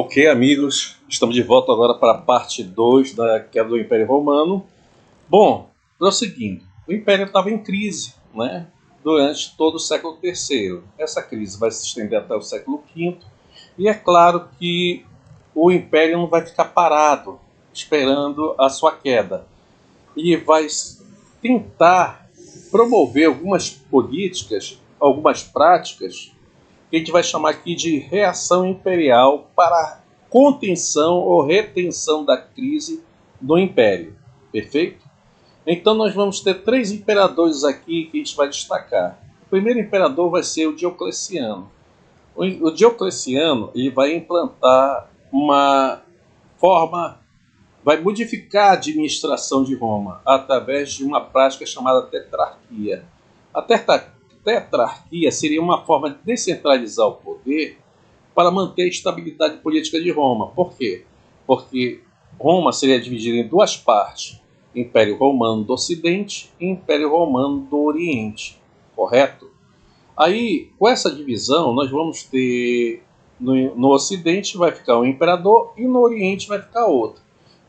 Ok, amigos, estamos de volta agora para a parte 2 da queda do Império Romano. Bom, é o seguinte, o Império estava em crise, né, durante todo o século III. Essa crise vai se estender até o século V, e é claro que o Império não vai ficar parado esperando a sua queda. E vai tentar promover algumas políticas, algumas práticas, que a gente vai chamar aqui de reação imperial para contenção ou retenção da crise do Império. Perfeito? Então nós vamos ter 3 imperadores aqui que a gente vai destacar. O primeiro imperador vai ser o Diocleciano. O Diocleciano ele vai implantar uma forma, vai modificar a administração de Roma através de uma prática chamada tetrarquia. A tetrarquia seria uma forma de descentralizar o poder para manter a estabilidade política de Roma. Por quê? Porque Roma seria dividida em 2 partes: Império Romano do Ocidente e Império Romano do Oriente. Correto? Aí, com essa divisão, nós vamos ter no Ocidente vai ficar um imperador e no Oriente vai ficar outro.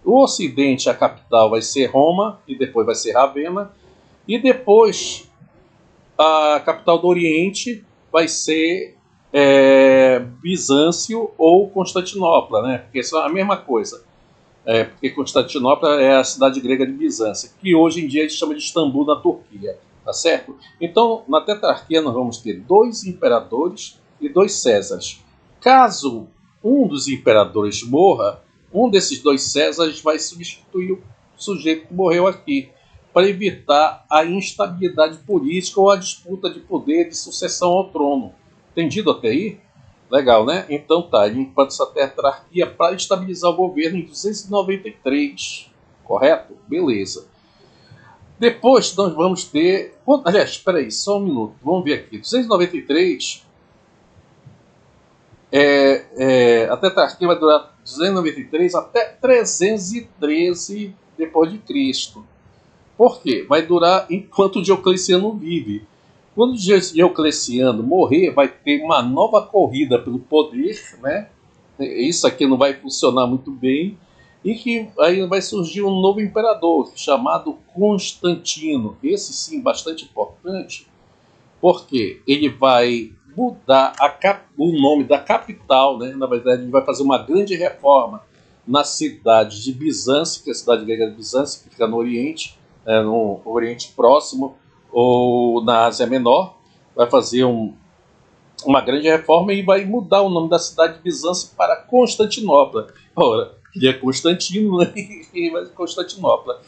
O Ocidente, a capital vai ser Roma e depois vai ser Ravenna, e depois a capital do Oriente vai ser Bizâncio ou Constantinopla, né? Porque isso é a mesma coisa. Porque Constantinopla é a cidade grega de Bizâncio, que hoje em dia a gente chama de Istambul, na Turquia. Tá certo? Então, na tetrarquia, nós vamos ter 2 imperadores e 2 Césares. Caso um dos imperadores morra, um desses 2 Césares vai substituir o sujeito que morreu aqui, para evitar a instabilidade política ou a disputa de poder de sucessão ao trono. Entendido até aí? Legal, né? Então tá, ele implanta essa tetrarquia para estabilizar o governo em 293. Correto? Beleza. Depois nós vamos ter... Aliás, espera aí, só um minuto. Vamos ver aqui. 293... a tetrarquia vai durar 293 até 313 depois de Cristo. Por quê? Vai durar enquanto Diocleciano vive. Quando Diocleciano morrer, vai ter uma nova corrida pelo poder, né? Isso aqui não vai funcionar muito bem, e que aí vai surgir um novo imperador chamado Constantino. Esse sim, bastante importante, porque ele vai mudar o nome da capital, né? Na verdade, ele vai fazer uma grande reforma na cidade de Bizâncio, que é a cidade grega de Bizâncio, que fica no Oriente, no Oriente Próximo, ou na Ásia Menor. Vai fazer uma grande reforma e vai mudar o nome da cidade de Bizâncio para Constantinopla. Ora, ele é Constantino, né? E vai ser Constantinopla.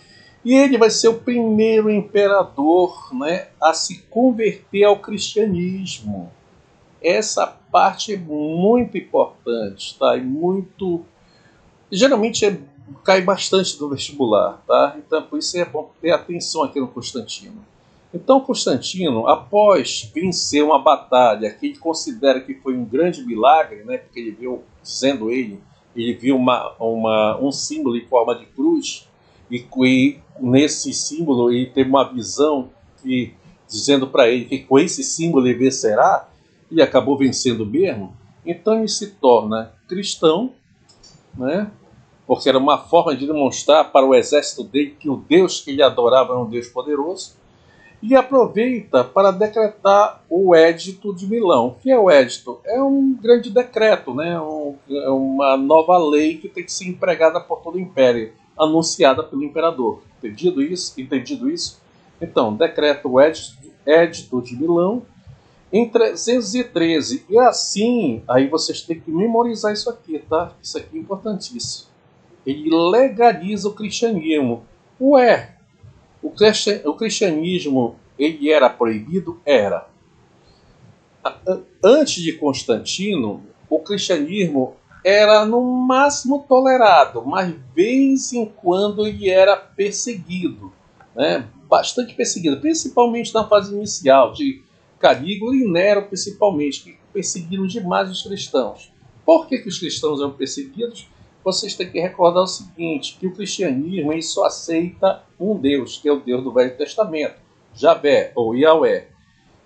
E ele vai ser o primeiro imperador, né, a se converter ao cristianismo. Essa parte é muito importante, tá? E muito... Geralmente cai bastante no vestibular, tá? Então por isso é bom ter atenção aqui no Constantino. Então Constantino, após vencer uma batalha que ele considera que foi um grande milagre, né? Porque ele viu, dizendo ele viu um símbolo em forma de cruz, e nesse símbolo ele teve uma visão que, dizendo para ele que com esse símbolo ele vencerá, e acabou vencendo mesmo. Então ele se torna cristão, né? Porque era uma forma de demonstrar para o exército dele que o Deus que ele adorava era um Deus poderoso, e aproveita para decretar o Édito de Milão. O que é o Édito? É um grande decreto, né? É uma nova lei que tem que ser empregada por todo o Império, anunciada pelo imperador. Entendido isso? Então, decreta o Édito de Milão em 313. E assim, aí vocês têm que memorizar isso aqui, tá? Isso aqui é importantíssimo. Ele legaliza o cristianismo. O cristianismo, ele era proibido? Era. Antes de Constantino, o cristianismo era no máximo tolerado, mas de vez em quando ele era perseguido, né? Bastante perseguido, principalmente na fase inicial de Calígula e Nero, principalmente, que perseguiram demais os cristãos. Por que os cristãos eram perseguidos? Vocês têm que recordar o seguinte, que o cristianismo ele só aceita um Deus, que é o Deus do Velho Testamento, Javé ou Yahvé.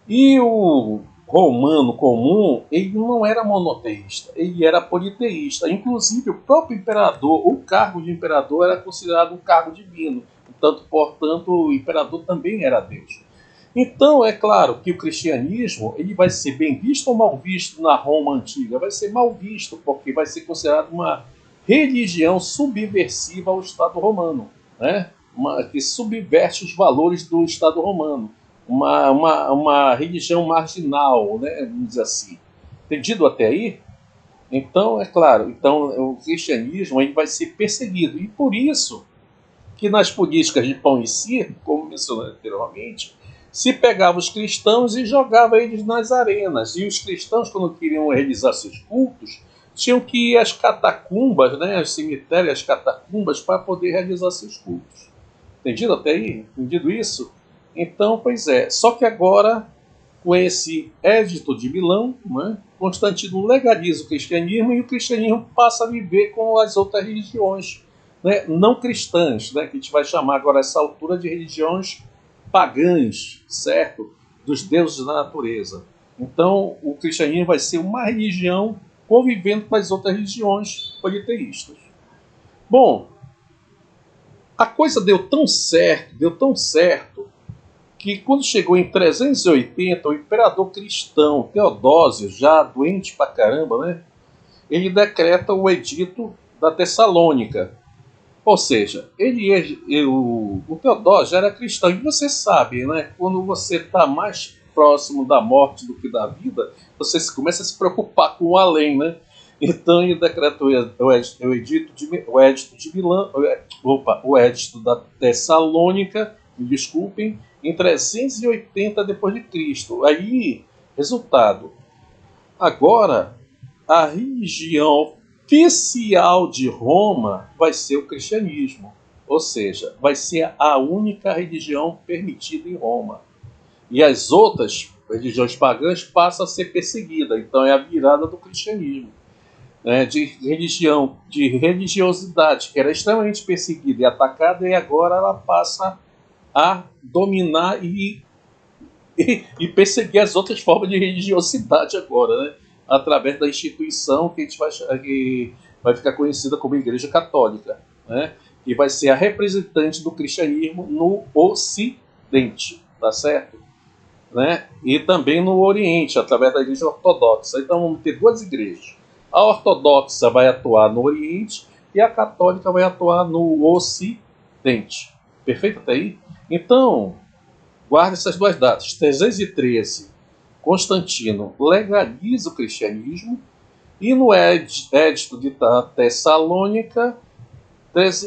E o romano comum, ele não era monoteísta, ele era politeísta. Inclusive, o próprio imperador, o cargo de imperador era considerado um cargo divino. Portanto, o imperador também era Deus. Então, é claro que o cristianismo ele vai ser bem visto ou mal visto na Roma antiga? Vai ser mal visto, porque vai ser considerado uma religião subversiva ao Estado romano, né? Que subverte os valores do Estado romano. Uma religião marginal, né? Vamos dizer assim. Entendido até aí? Então, é claro, então, o cristianismo ele vai ser perseguido. E por isso que nas políticas de pão e circo, como mencionei anteriormente, se pegava os cristãos e jogava eles nas arenas. E os cristãos, quando queriam realizar seus cultos, tinham que ir às catacumbas, né, aos cemitérios, às catacumbas, para poder realizar seus cultos. Entendido até aí? Entendido isso? Então, pois é. Só que agora, com esse Edito de Milão, né, Constantino legaliza o cristianismo e o cristianismo passa a viver com as outras religiões, né, não cristãs, né, que a gente vai chamar agora essa altura de religiões pagãs, certo? Dos deuses da natureza. Então, o cristianismo vai ser uma religião convivendo com as outras religiões politeístas. Bom, a coisa deu tão certo, que quando chegou em 380, o imperador cristão Teodósio, já doente pra caramba, né, ele decreta o Edito da Tessalônica. Ou seja, o Teodósio já era cristão. E você sabe, né, quando você está mais próximo da morte do que da vida, você começa a se preocupar com o além, né? Então ele decretou o Edito de Milão, o Edito da Tessalônica, me desculpem, em 380 depois de Cristo. Aí, resultado. Agora, a religião oficial de Roma vai ser o cristianismo. Ou seja, vai ser a única religião permitida em Roma. E as outras religiões pagãs passam a ser perseguidas. Então é a virada do cristianismo, né? De religiosidade, que era extremamente perseguida e atacada, e agora ela passa a dominar e perseguir as outras formas de religiosidade agora, né? Através da instituição que a gente que vai ficar conhecida como Igreja Católica, né? Que vai ser a representante do cristianismo no Ocidente, tá certo? Né? E também no Oriente, através da Igreja Ortodoxa. Então vamos ter duas igrejas. A Ortodoxa vai atuar no Oriente e a Católica vai atuar no Ocidente. Perfeito até aí? Então, guarde essas duas datas. 313, Constantino legaliza o cristianismo, e no Edito de Tessalônica,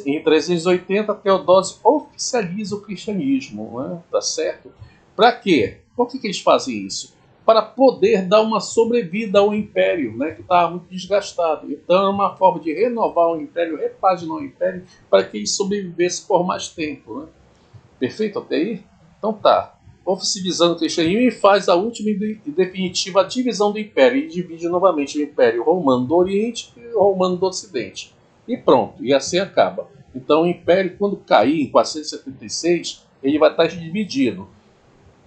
em 380, Teodósio oficializa o cristianismo, né? Tá certo? Para quê? Por que eles fazem isso? Para poder dar uma sobrevida ao império, né, que estava muito desgastado. Então é uma forma de renovar o império, repaginar o império, para que ele sobrevivesse por mais tempo, né? Perfeito até aí? Então tá. Oficializando o cristianismo, e faz a última e definitiva divisão do império. E divide novamente o império romano do Oriente e o romano do Ocidente. E pronto, e assim acaba. Então o império, quando cair em 476, ele vai estar dividido.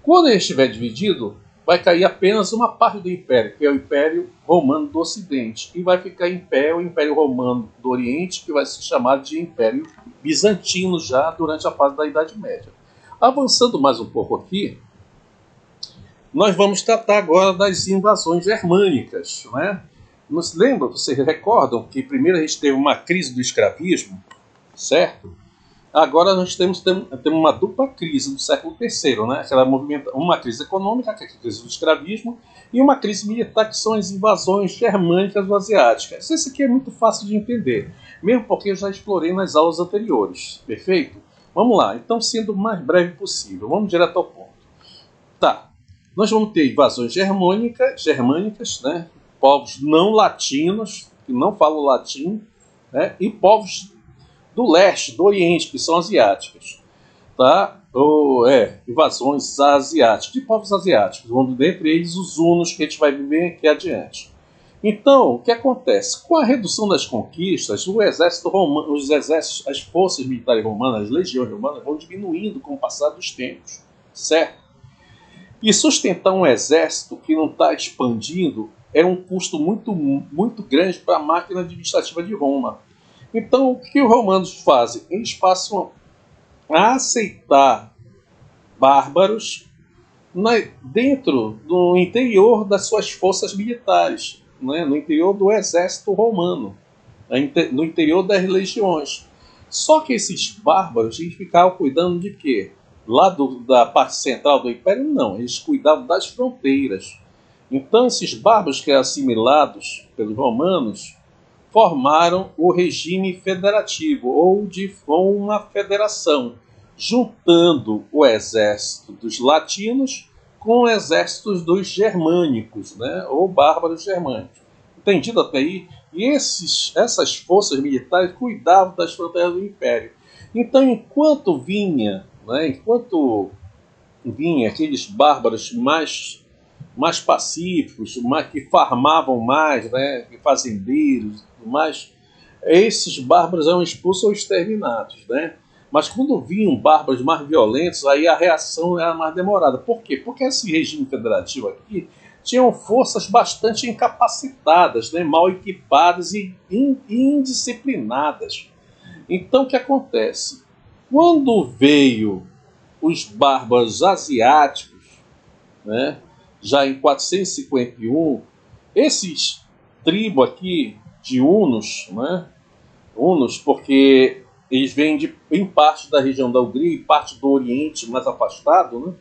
Quando ele estiver dividido, vai cair apenas uma parte do império, que é o Império Romano do Ocidente. E vai ficar em pé o Império Romano do Oriente, que vai ser chamado de Império Bizantino já durante a fase da Idade Média. Avançando mais um pouco aqui, nós vamos tratar agora das invasões germânicas, né? Nos lembra, vocês recordam que primeiro a gente teve uma crise do escravismo, certo? Agora nós temos uma dupla crise do século III, né? Uma crise econômica, que é a crise do escravismo, e uma crise militar, que são as invasões germânicas ou asiáticas. Isso aqui é muito fácil de entender, mesmo porque eu já explorei nas aulas anteriores, perfeito? Vamos lá, então sendo o mais breve possível, vamos direto ao ponto. Tá, nós vamos ter invasões germânicas, né? Povos não latinos, que não falam latim, né? E povos do leste, do oriente, que são asiáticas, tá? Invasões asiáticas, de povos asiáticos, onde dentre eles os hunos, que a gente vai ver aqui adiante. Então, o que acontece? Com a redução das conquistas, o exército romano, as forças militares romanas, as legiões romanas, vão diminuindo com o passar dos tempos, certo? E sustentar um exército que não está expandindo é um custo muito grande para a máquina administrativa de Roma. Então, o que os romanos fazem? Eles passam a aceitar bárbaros dentro do interior das suas forças militares, né? No interior do exército romano, no interior das legiões. Só que esses bárbaros eles ficavam cuidando de quê? Lá da parte central do império, não. Eles cuidavam das fronteiras. Então, esses bárbaros que eram assimilados pelos romanos formaram o regime federativo, ou uma federação, juntando o exército dos latinos com o exército dos germânicos, né, ou bárbaros germânicos. Entendido até aí? E essas forças militares cuidavam das fronteiras do Império. Então, enquanto vinha aqueles bárbaros mais pacíficos, que farmavam mais, né, fazendeiros e tudo mais, esses bárbaros eram expulsos ou exterminados, né? Mas quando vinham bárbaros mais violentos, aí a reação era mais demorada. Por quê? Porque esse regime federativo aqui tinham forças bastante incapacitadas, né, mal equipadas e indisciplinadas. Então, o que acontece? Quando veio os bárbaros asiáticos, né, já em 451, esses tribos aqui de Hunos, né, Hunos, porque eles vêm em parte da região da Hungria e parte do Oriente mais afastado, né,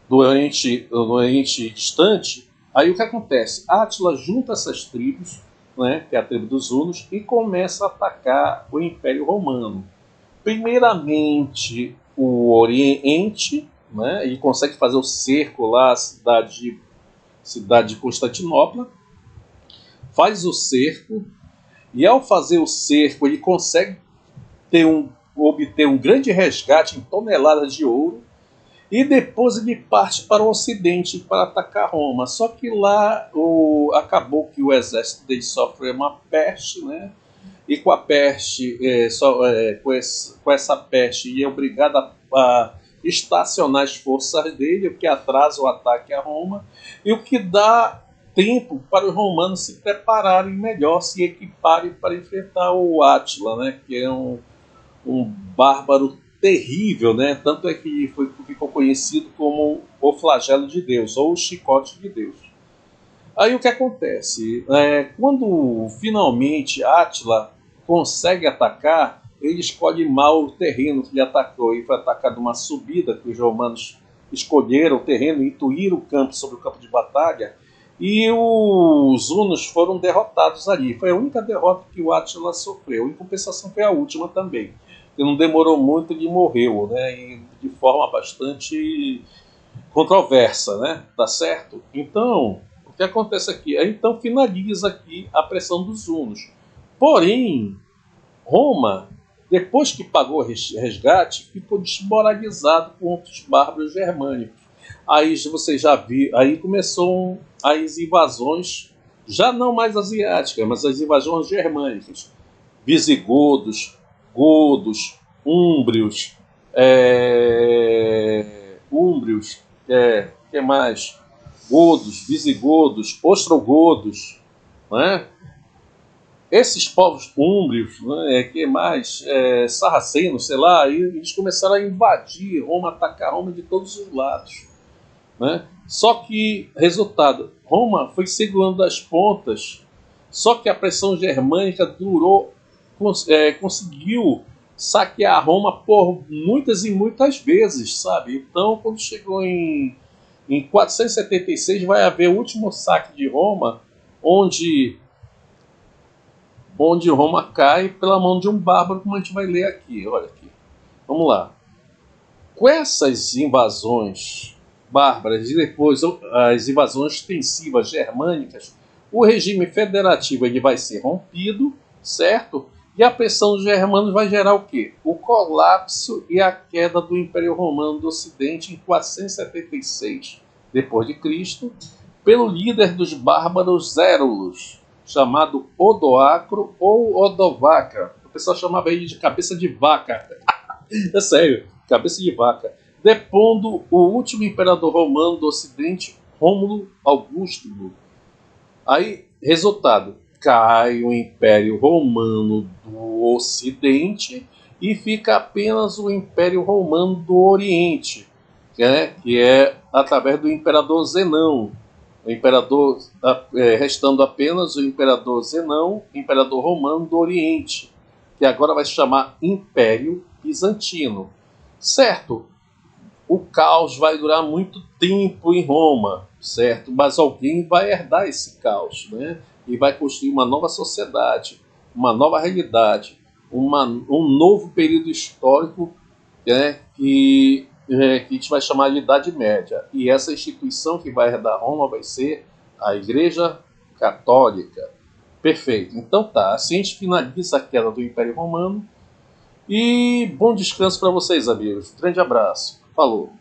do Oriente distante. Aí o que acontece? Átila junta essas tribos, né, que é a tribo dos Hunos, e começa a atacar o Império Romano. Primeiramente o Oriente, né, e consegue fazer o cerco lá, a cidade de Constantinopla, faz o cerco, e ao fazer o cerco ele consegue obter um grande resgate em toneladas de ouro, e depois ele parte para o Ocidente para atacar Roma. Só que lá acabou que o exército dele sofre uma peste, né? E com a peste, com essa peste, ele é obrigado a estacionar as forças dele, o que atrasa o ataque a Roma, e o que dá tempo para os romanos se prepararem melhor, se equiparem para enfrentar o Átila, né? Que é um bárbaro terrível, né? Tanto é que ficou conhecido como o flagelo de Deus, ou o chicote de Deus. Aí o que acontece? Quando finalmente Átila consegue atacar, ele escolhe mal o terreno que ele atacou. Ele foi atacado numa subida que os romanos escolheram o terreno, intuíram o campo sobre o campo de batalha, e os hunos foram derrotados ali. Foi a única derrota que o Átila sofreu. Em compensação foi a última também. Que não demorou muito, ele morreu, né? E de forma bastante controversa, né? Tá certo? Então, o que acontece aqui? Então finaliza aqui a pressão dos hunos. Porém, Roma, depois que pagou o resgate, ficou desmoralizado contra os bárbaros germânicos. Aí você já viu, aí começou as invasões, já não mais asiáticas, mas as invasões germânicas. Visigodos, godos, úmbrios, que mais? Godos, visigodos, ostrogodos, né? Esses povos úmbrios, né, que mais? Sarracenos, sei lá, eles começaram a invadir Roma, atacar Roma de todos os lados, né? Só que, resultado, Roma foi segurando as pontas, só que a pressão germânica conseguiu saquear Roma por muitas e muitas vezes, sabe? Então, quando chegou em 476, vai haver o último saque de Roma, onde Roma cai pela mão de um bárbaro, como a gente vai ler aqui. Olha aqui. Vamos lá. Com essas invasões bárbaras e depois as invasões extensivas germânicas, o regime federativo ele vai ser rompido, certo? E a pressão dos germanos vai gerar o quê? O colapso e a queda do Império Romano do Ocidente em 476 d.C., pelo líder dos bárbaros Zérulos, chamado Odoacro ou Odovaca. O pessoal chamava ele de cabeça de vaca. É sério, cabeça de vaca. depondo o último imperador romano do Ocidente, Rômulo Augusto. Aí, resultado, cai o Império Romano do Ocidente e fica apenas o Império Romano do Oriente, né, que é através do Imperador Zenão. O imperador, restando apenas o Imperador Zenão, Imperador Romano do Oriente, que agora vai se chamar Império Bizantino. Certo? O caos vai durar muito tempo em Roma, certo? Mas alguém vai herdar esse caos, né? E vai construir uma nova sociedade, uma nova realidade, um novo período histórico, né? Que a gente vai chamar de Idade Média. E essa instituição que vai herdar Roma vai ser a Igreja Católica. Perfeito. Então tá, assim a gente finaliza a queda do Império Romano. E bom descanso para vocês, amigos. Grande abraço. Falou.